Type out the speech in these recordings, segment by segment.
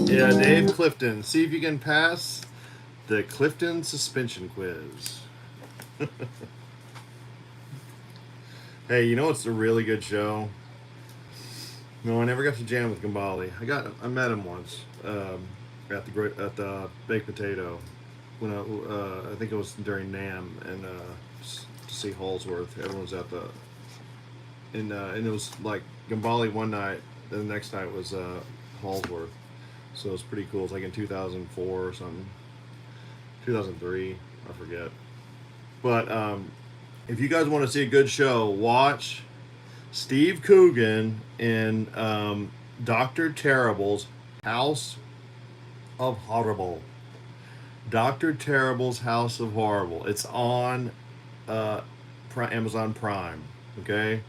Yeah, Dave Clifton. See if you can pass the Clifton suspension quiz. Hey, you know what's a really good show? No, I never got to jam with Gambale. I met him once at the baked potato when I think it was during Nam and to see Holsworth. Everyone was at the and it was like Gambale one night, and the next night was Holsworth. So it was pretty cool. It's like in 2004 or something, 2003, I forget. But if you guys want to see a good show, watch Steve Coogan in Dr. Terrible's House of Horrible. Dr. Terrible's House of Horrible. It's on Amazon Prime. Okay?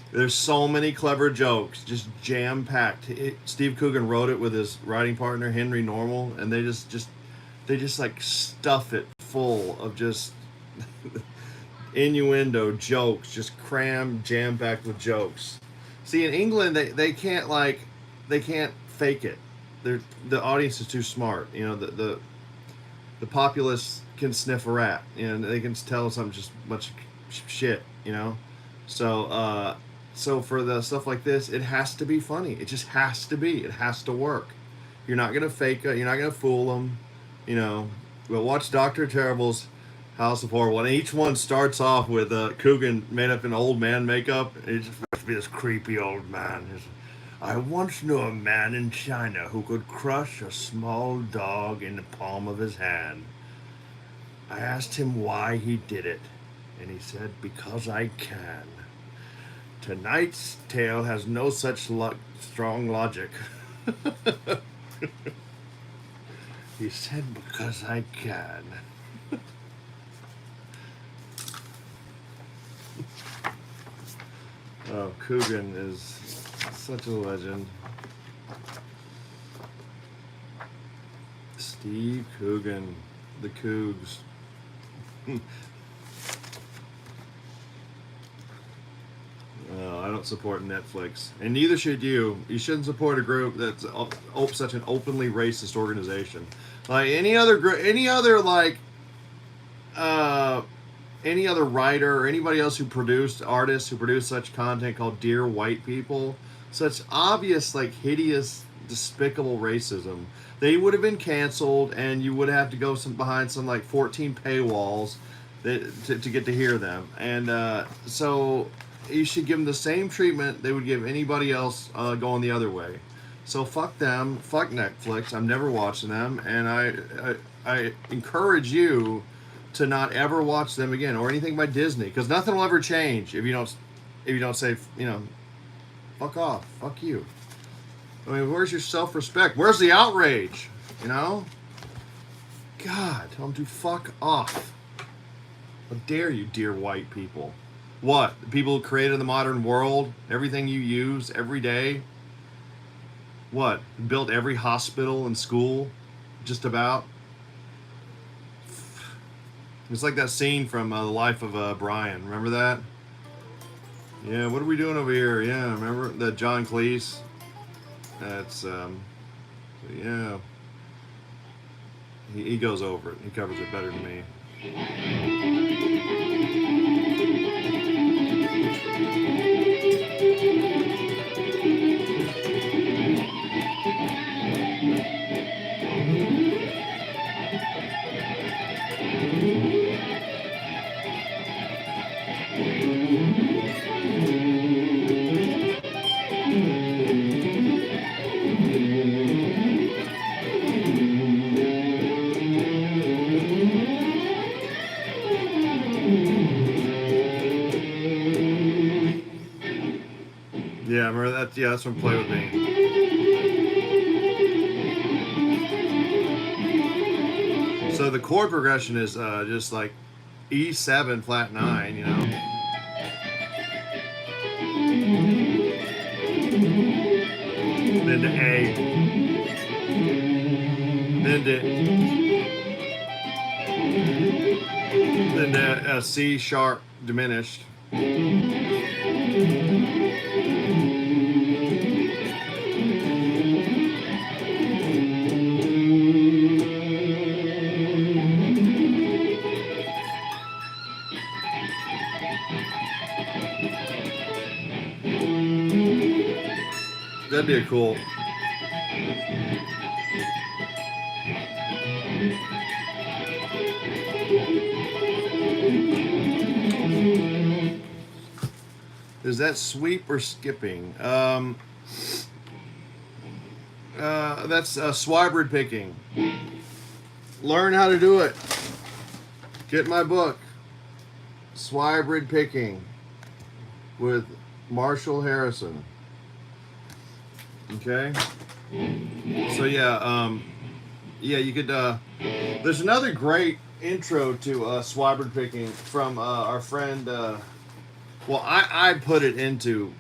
There's so many clever jokes, just jam packed. Steve Coogan wrote it with his writing partner Henry Normal, and they just like stuff it full of just innuendo jokes, just cram jam packed with jokes. See, in England, they can't fake it. The audience is too smart. You know, the populace can sniff a rat. You know, they can tell something just much shit. You know, so for the stuff like this, it has to be funny. It just has to be. It has to work. You're not gonna fake it. You're not gonna fool them. You know. But watch Dr. Terrible's House of Horrible, and each one starts off with Coogan made up in old man makeup. It just must be this creepy old man. I once knew a man in China who could crush a small dog in the palm of his hand. I asked him why he did it, and he said, "Because I can." Tonight's tale has no such strong logic. He said, "Because I can." Oh, Coogan is such a legend. Steve Steve Coogan, the Cougs. I don't support Netflix, and neither should you. You shouldn't support a group that's such an openly racist organization. Like any other any other writer or anybody else who produced artists who produce such content called Dear White People, such obvious like hideous, despicable racism. They would have been canceled, and you would have to go behind some like 14 paywalls to get to hear them. And so you should give them the same treatment they would give anybody else going the other way. So fuck them, fuck Netflix. I'm never watching them, and I encourage you to not ever watch them again or anything by Disney, because nothing will ever change if you don't say, fuck off, fuck you. I mean, where's your self-respect? Where's the outrage? God, tell them to fuck off. How dare you, dear white people? What? The people who created the modern world? Everything you use every day? What? Built every hospital and school? Just about? It's like that scene from The Life of Brian. Remember that? Yeah, what are we doing over here? Yeah, remember that John Cleese? That's, yeah. He goes over it. He covers it better than me. Yeah, remember that? Yeah, that's from Play With Me. So the chord progression is just like E7 flat 9, Then to A. Then to C sharp diminished. That'd be a cool. Is that sweep or skipping? That's Swibrid picking. Learn how to do it. Get my book, Swibrid Picking, with Marshall Harrison. Okay. So yeah, you could. There's another great intro to Swibrid picking from our friend. Well, I put it into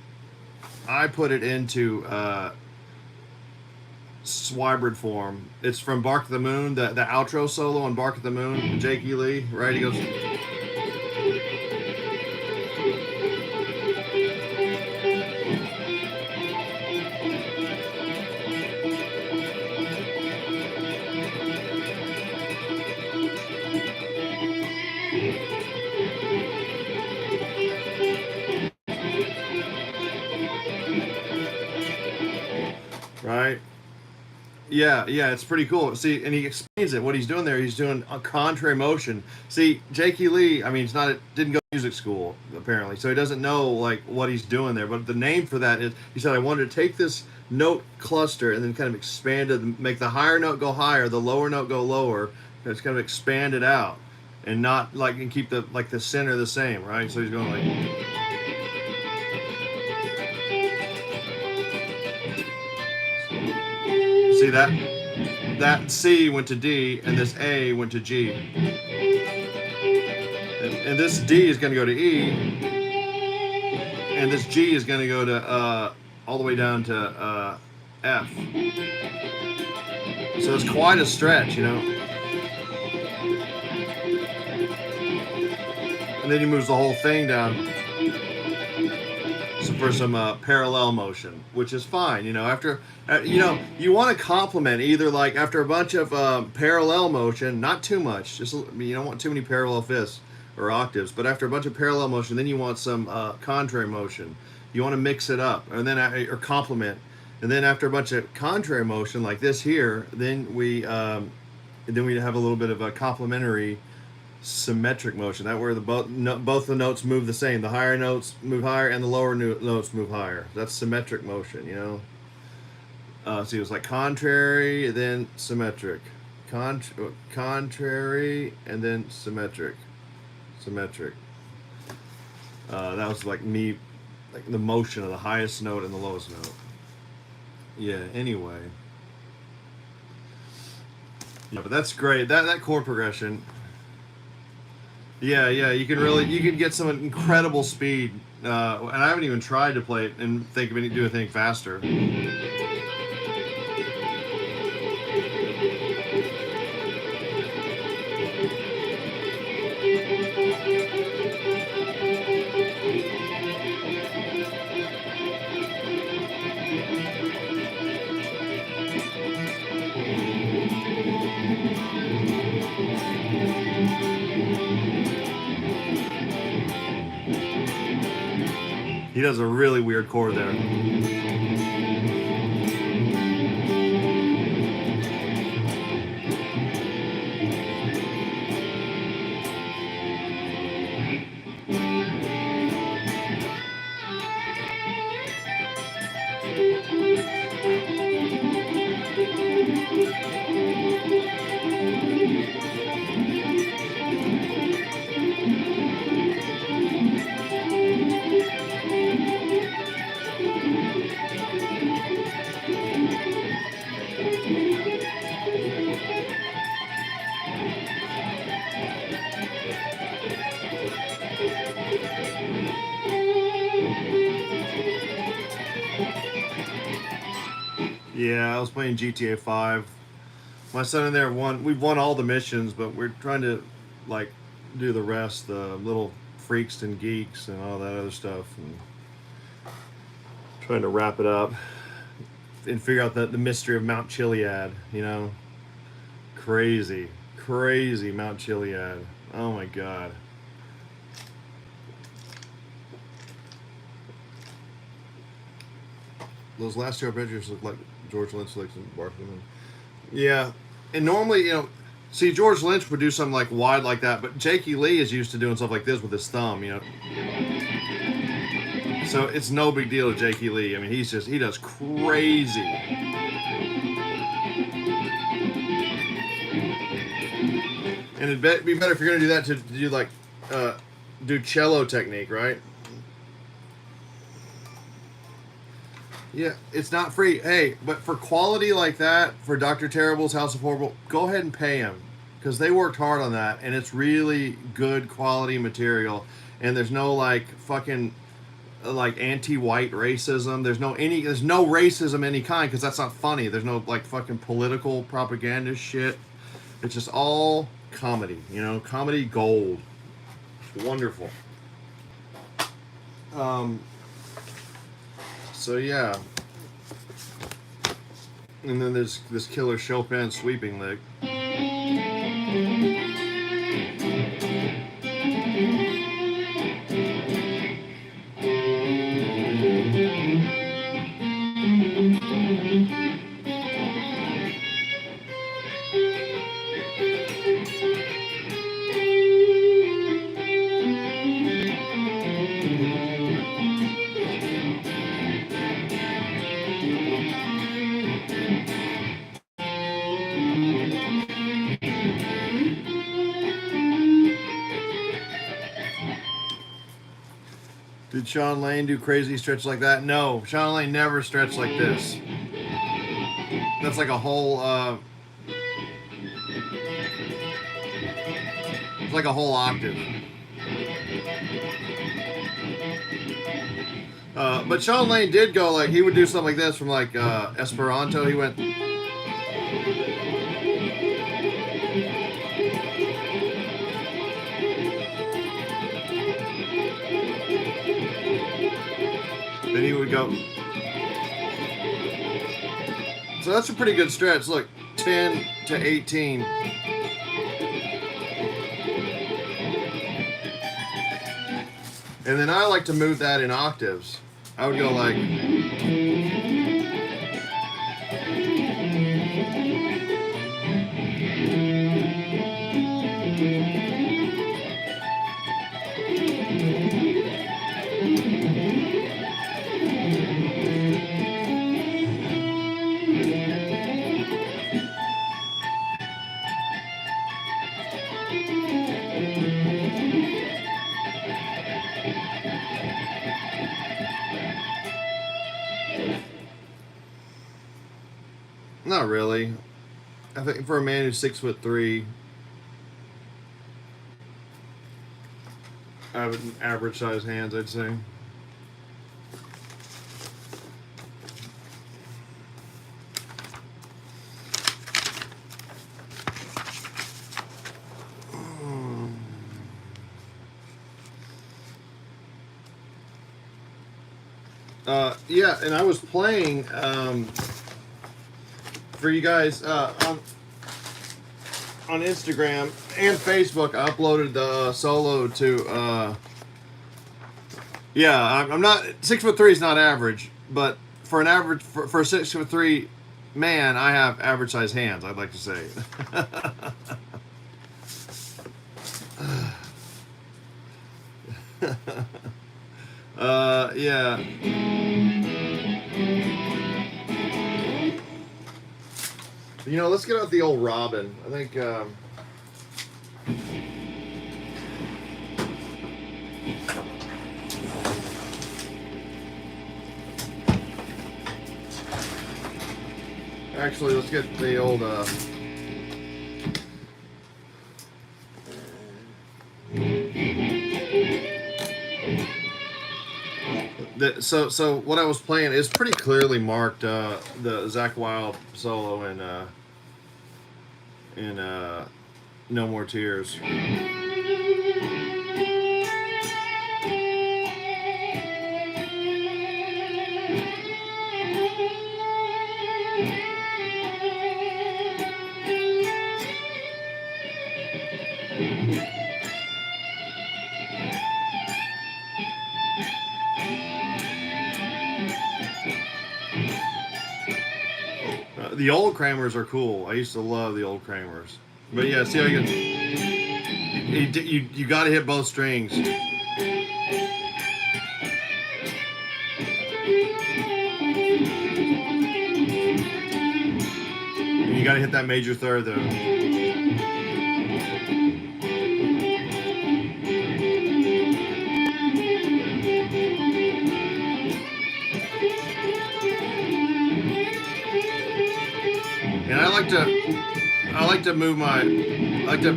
Swibrid form. It's from Bark at the Moon, the outro solo on Bark at the Moon. Jake E. Lee, right? He goes. Right? Yeah, it's pretty cool. See, and he explains it. What he's doing there, he's doing a contrary motion. See, Jake E. Lee, I mean, didn't go to music school apparently, so he doesn't know like what he's doing there. But the name for that is, he said, I wanted to take this note cluster and then kind of expand it, make the higher note go higher, the lower note go lower. And it's kind of expand it out, and not like and keep the center the same, right? So he's going like. See that C went to D, and this A went to G. And this D is going to go to E, and this G is going to go to all the way down to F. So it's quite a stretch, you know. And then he moves the whole thing down for some parallel motion, which is fine. You know, after you want to complement either like after a bunch of parallel motion, not too much. Just you don't want too many parallel fifths or octaves, but after a bunch of parallel motion, then you want some contrary motion. You want to mix it up, and then or complement, and then after a bunch of contrary motion like this here, then we have a little bit of a complementary symmetric motion. That where both the notes move the same. The higher notes move higher, and the lower notes move higher. That's symmetric motion, you know. See, it was like contrary, then symmetric, contrary, and then symmetric. That was like me, like the motion of the highest note and the lowest note. Yeah. Anyway. Yeah, but that's great. That chord progression. Yeah, you can get some incredible speed, and I haven't even tried to play it and do anything faster. He does a really weird chord there. Yeah, I was playing GTA 5. My son and there we've won all the missions, but we're trying to like do the rest, the little freaks and geeks and all that other stuff, and trying to wrap it up and figure out the mystery of Mount Chiliad, you know. Crazy Mount Chiliad. Oh my god. Those last two pictures look like George Lynch licks and Barkley. Yeah, and normally, you know, see George Lynch would do something like wide like that, but Jakey Lee is used to doing stuff like this with his thumb, you know. So it's no big deal to Jakey Lee. I mean, he does crazy. And it'd be better if you're gonna do that to do like do cello technique, right? Yeah, it's not free. Hey, but for quality like that, for Dr. Terrible's House of Horrible, go ahead and pay him, because they worked hard on that, and it's really good quality material. And there's no like fucking like anti-white racism. There's no racism any kind, because that's not funny. There's no like fucking political propaganda shit. It's just all comedy, you know, comedy gold. Wonderful. So yeah, and then there's this killer Chopin sweeping lick. Did Sean Lane do crazy stretch like that? No, Sean Lane never stretched like this. That's like a whole, it's like a whole octave. But Sean Lane did go like, he would do something like this from like Esperanto. He went. go. So that's a pretty good stretch. Look, 10 to 18. And then I like to move that in octaves. I would go like. Not really. I think for a man who's 6'3", I have an average size hands, I'd say. Yeah, and I was playing for you guys on Instagram and Facebook. I uploaded the solo to. Yeah, I'm not 6'3" is not average, but for an average for a 6'3" man, I have average size hands. I'd like to say. Yeah. You know, let's get out the old Robin. I think. Actually, let's get the old. So what I was playing is pretty clearly marked the Zakk Wylde solo in No More Tears. The old Kramers are cool. I used to love the old Kramers. But yeah, see how you got to hit both strings. You got to hit that major third though. And I like to move I like to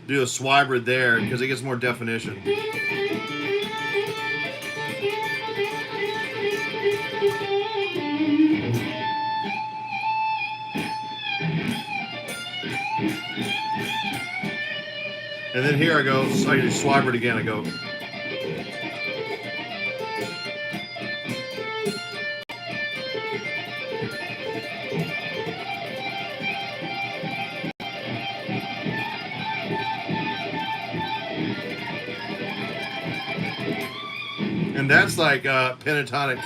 do a Swiber there because it gets more definition. And then here I go, so I do Swiber it again, I go. And that's like pentatonic.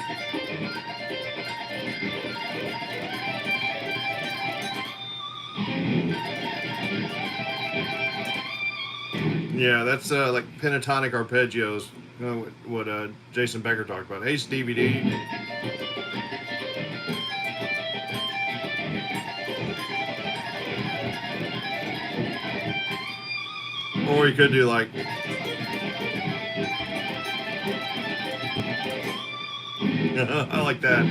Yeah, that's like pentatonic arpeggios. You know, what Jason Becker talked about. Hey, Stevie D. Or you could do like. I like that.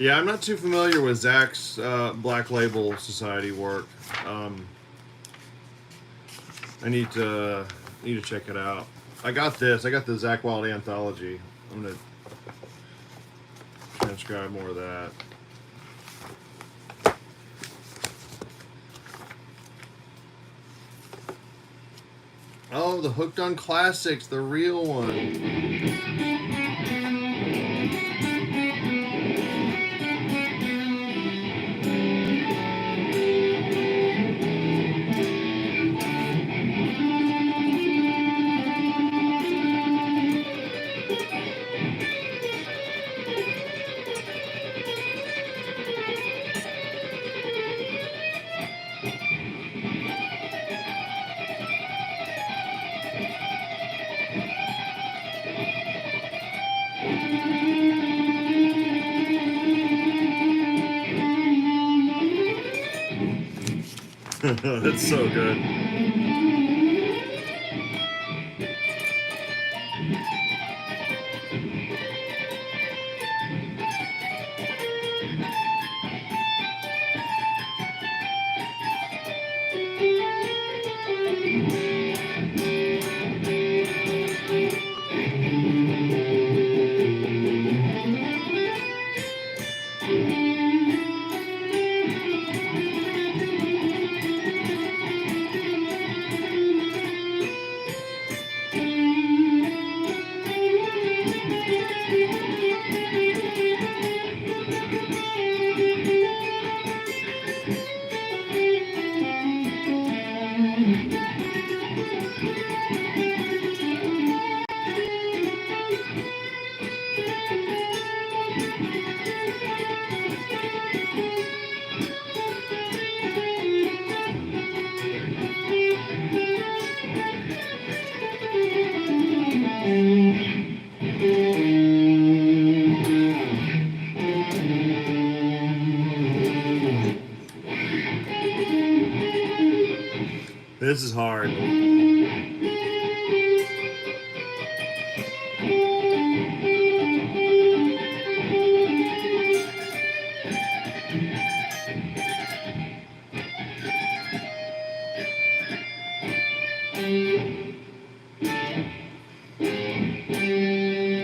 Yeah, I'm not too familiar with Zach's Black Label Society work. Um, I need to check it out. I got this. I got the Zach Wild anthology. I'm gonna transcribe more of that. Oh, the Hooked on Classics, the real one. That's so good. This is hard.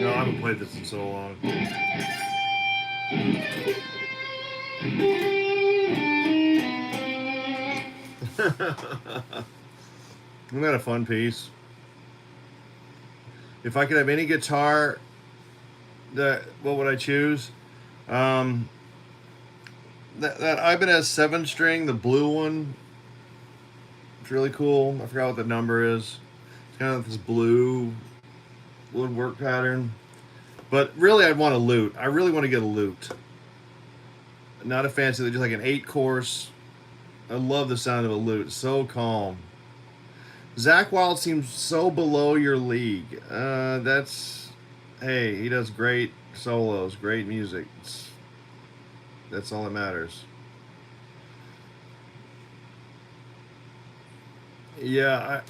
No, I haven't played this in so long. Isn't that a fun piece? If I could have any guitar, what would I choose? Um, that Ibanez 7 string, the blue one. It's really cool. I forgot what the number is. It's kind of this blue woodwork pattern. But really, I'd want a lute. I really want to get a lute. Not a fancy, just like an 8 course. I love the sound of a lute. It's so calm. Zach Wild seems so below your league. Hey, he does great solos, great music. That's all that matters. Yeah,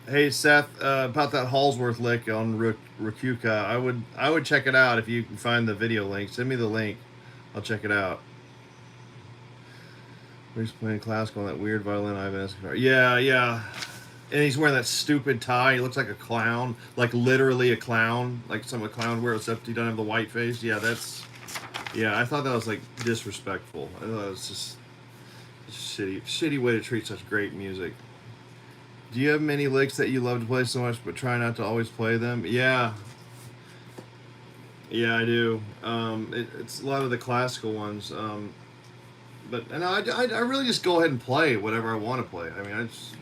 hey Seth, about that Hallsworth lick on Rakuka, I would check it out if you can find the video link. Send me the link. I'll check it out. He's playing classical on that weird violin Ibanez guitar. Yeah, yeah. And he's wearing that stupid tie. He looks like a clown, like literally a clown, like some a clown wear, except he doesn't have the white face. Yeah, I thought that was like disrespectful. I thought it was just a shitty way to treat such great music. Do you have many licks that you love to play so much, but try not to always play them? Yeah, yeah, I do. It's a lot of the classical ones. But and I really just go ahead and play whatever I want to play. I mean, I just.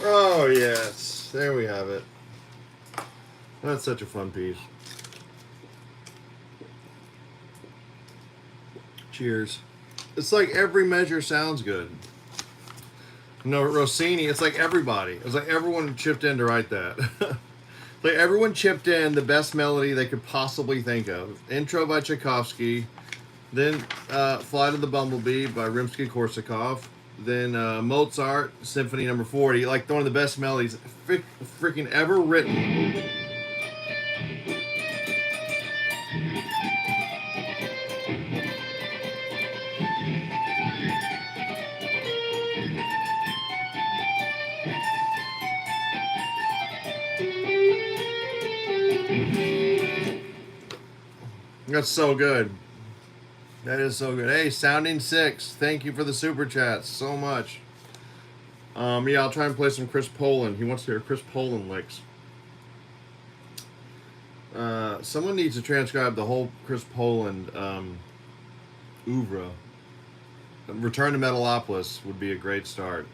Oh, yes. There we have it. That's such a fun piece. Cheers. It's like every measure sounds good. No, Rossini, it's like everybody. It's like everyone chipped in to write that. Like everyone chipped in the best melody they could possibly think of. Intro by Tchaikovsky, then Flight of the Bumblebee by Rimsky-Korsakov, then Mozart, Symphony Number 40, like one of the best melodies freaking ever written. That's so good. That is so good. Hey, Sounding Six, thank you for the super chats so much. Yeah, I'll try and play some Chris Poland. He wants to hear Chris Poland licks. Someone needs to transcribe the whole Chris Poland oeuvre. Return to Metalopolis would be a great start.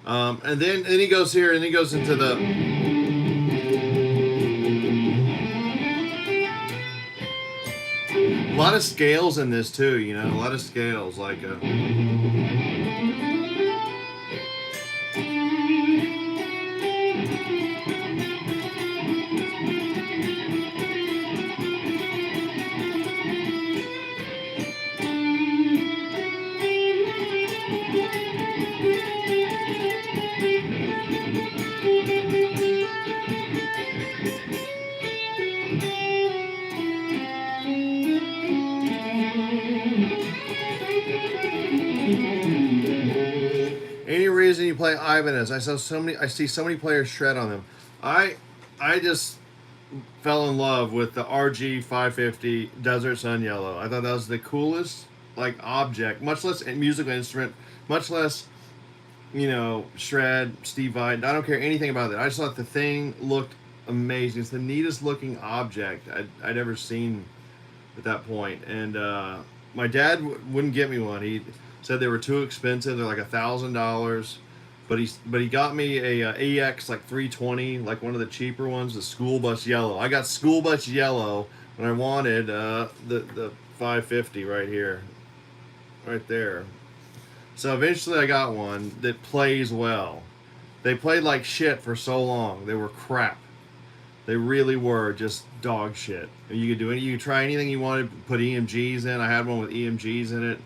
And then he goes here and he goes into the... A lot of scales in this too, you know, a lot of scales, like any reason you play Ibanez. I see so many players shred on them. I just fell in love with the RG 550 Desert Sun Yellow. I thought that was the coolest like object, much less a musical instrument, much less, you know, shred, Steve Vai. I don't care anything about that. I just thought the thing looked amazing. It's the neatest looking object I'd ever seen at that point. And my dad wouldn't get me one. He said they were too expensive. They're like $1,000. But he got me a EX like 320, like one of the cheaper ones, the school bus yellow. I got school bus yellow when I wanted the 550 right here, right there. So eventually I got one that plays well. They played like shit for so long. They were crap. They really were just dog shit. You could do it. You could try anything you wanted. Put EMGs in. I had one with EMGs in it.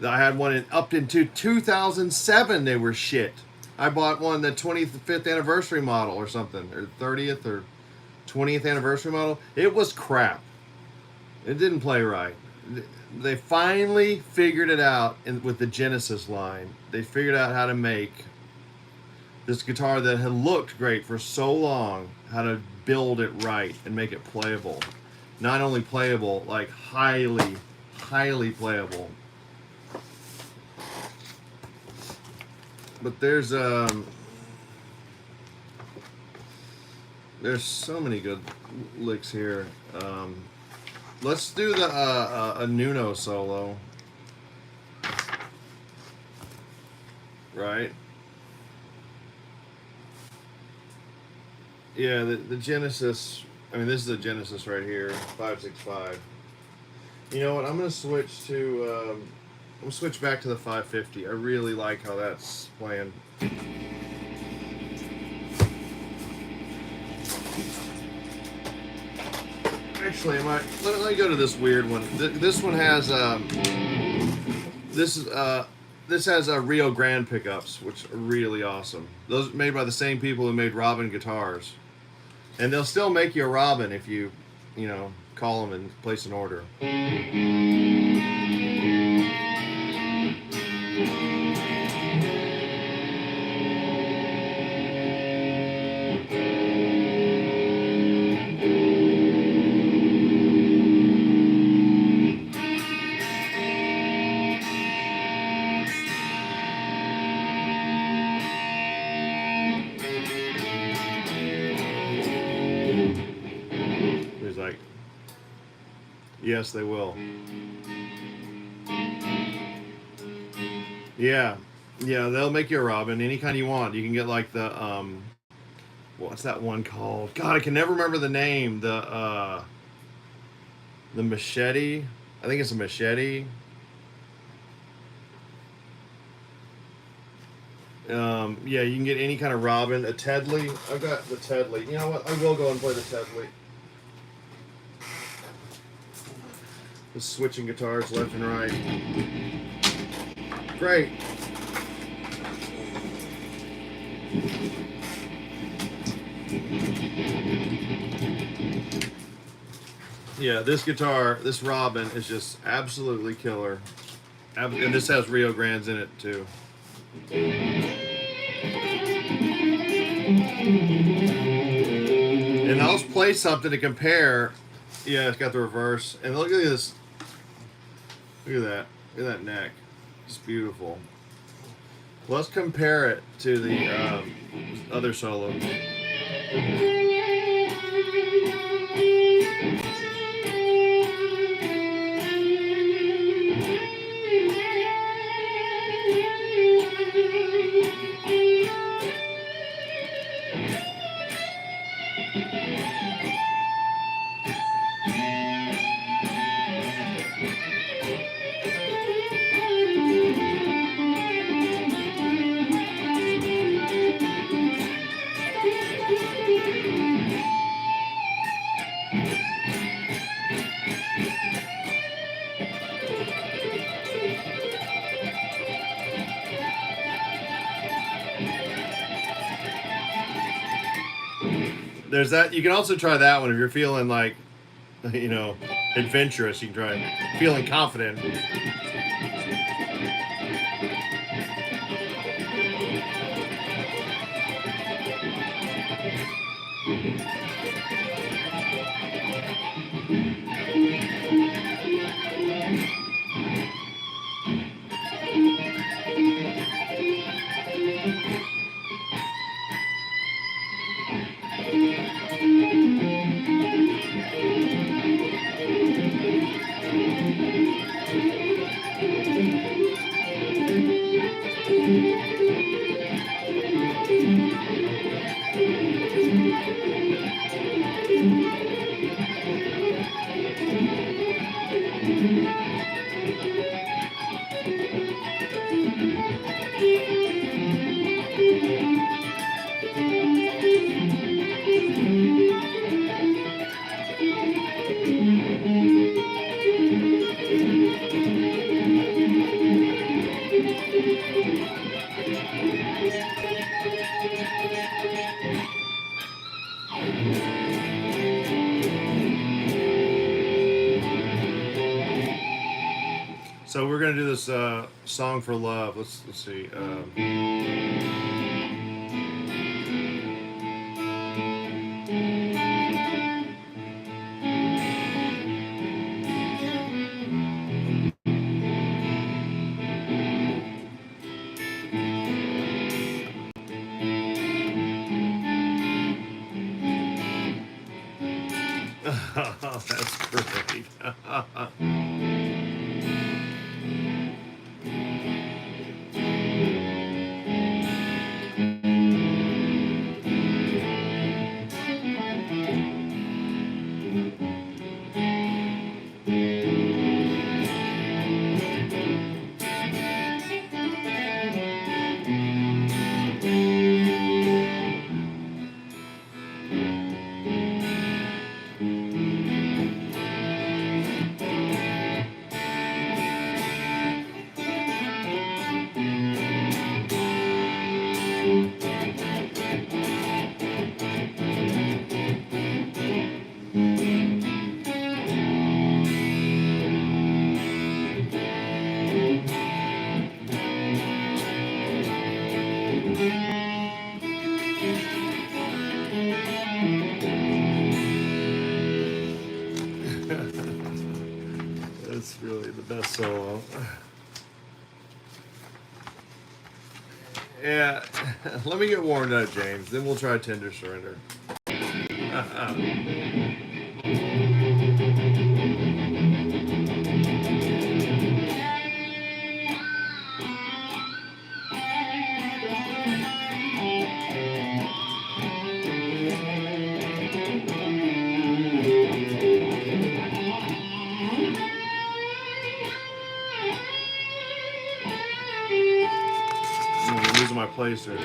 I had one up into 2007. They were shit. I bought one the 25th anniversary model or something, or 30th or 20th anniversary model. It was crap. It didn't play right. They finally figured it out with the Genesis line. They figured out how to make this guitar that had looked great for so long, how to build it right and make it playable. Not only playable, like highly, highly playable. But there's so many good licks here. Let's do the a Nuno solo, right? Yeah, the Genesis. I mean, this is the Genesis right here, 565. You know what? I'm gonna switch to. I'm gonna switch back to the 550. I really like how that's playing. Actually, let me go to this weird one. This one has this has Rio Grande pickups, which are really awesome. Those made by the same people who made Robin guitars, and they'll still make you a Robin if you know, call them and place an order. Yes, they will. Yeah, yeah, they'll make you a Robin any kind you want. You can get like the what's that one called? God, I can never remember the name. The machete. I think it's a machete. Yeah, you can get any kind of Robin. A Tedley. I've got the Tedley. You know what? I will go and play the Tedley. Just switching guitars left and right. Great. Yeah, this guitar, this Robin is just absolutely killer. And this has Rio Grandes in it too. And I'll just play something to compare. Yeah, it's got the reverse. And look at this. Look at that. Look at that neck. It's beautiful. Let's compare it to the other solos. There's that. You can also try that one if you're feeling like, adventurous. You can try feeling confident. So we're gonna do this song for love. Let's see. Oh, that's great. That's really the best solo. Yeah, let me get warmed up, James. Then we'll try Tender Surrender. my placer.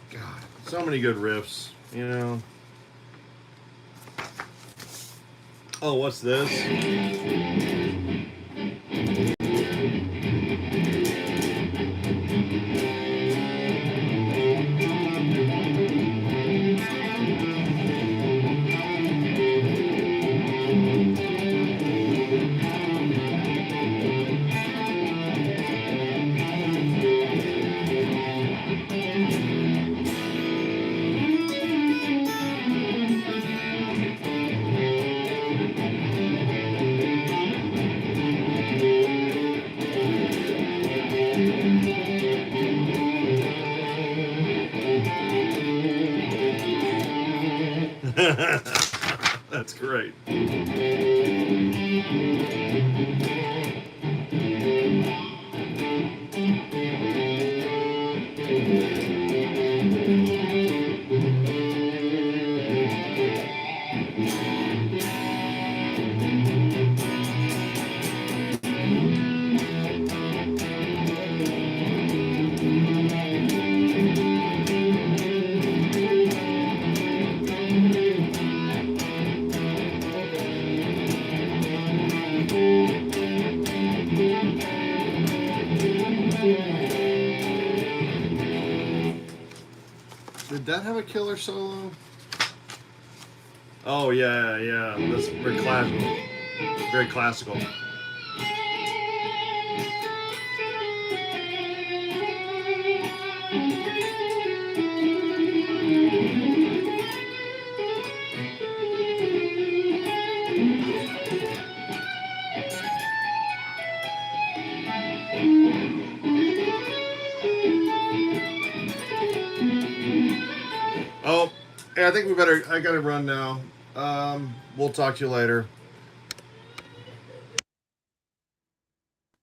God, so many good riffs, you know. Oh, what's this? That's great. Did that have a killer solo? Oh yeah, yeah. That's very classical. Very classical. Oh, hey, I think we better. I gotta run now. We'll talk to you later.